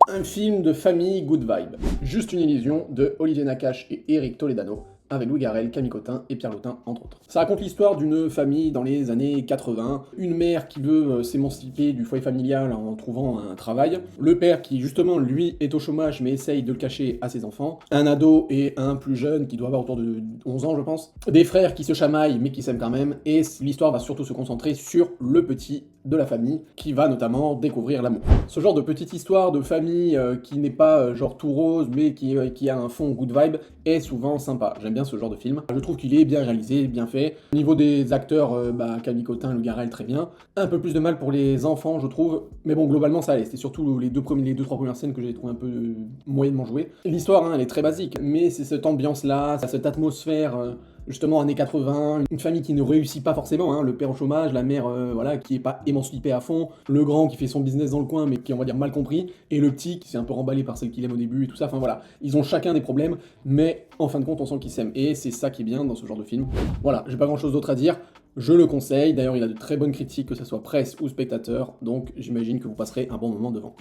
Un film de famille good vibe. Juste une illusion de Olivier Nakache et Éric Toledano, avec Louis Garrel, Camille Cotin et Pierre Lotin, entre autres. Ça raconte l'histoire d'une famille dans les années 80, une mère qui veut s'émanciper du foyer familial en trouvant un travail, le père qui justement lui est au chômage mais essaye de le cacher à ses enfants, un ado et un plus jeune qui doit avoir autour de 11 ans je pense, des frères qui se chamaillent mais qui s'aiment quand même, et l'histoire va surtout se concentrer sur le petit de la famille, qui va notamment découvrir l'amour. Ce genre de petite histoire de famille qui n'est pas genre tout rose, mais qui a un fond good vibe, est souvent sympa. J'aime bien ce genre de film. Je trouve qu'il est bien réalisé, bien fait. Au niveau des acteurs, Camille Cotin, Louis Garrel, très bien. Un peu plus de mal pour les enfants, je trouve, mais bon, globalement, ça allait. C'était surtout les deux, trois premières scènes que j'ai trouvé un peu moyennement jouées. L'histoire, elle est très basique, mais c'est cette ambiance-là, cette atmosphère... justement années 80, une famille qui ne réussit pas forcément, le père au chômage, la mère voilà, qui est pas émancipée à fond, le grand qui fait son business dans le coin mais qui est on va dire mal compris, et le petit qui s'est un peu remballé par celle qu'il aime au début et tout ça, enfin voilà, ils ont chacun des problèmes, mais en fin de compte on sent qu'ils s'aiment, et c'est ça qui est bien dans ce genre de film. Voilà, j'ai pas grand chose d'autre à dire, je le conseille, d'ailleurs il a de très bonnes critiques, que ce soit presse ou spectateur, donc j'imagine que vous passerez un bon moment devant.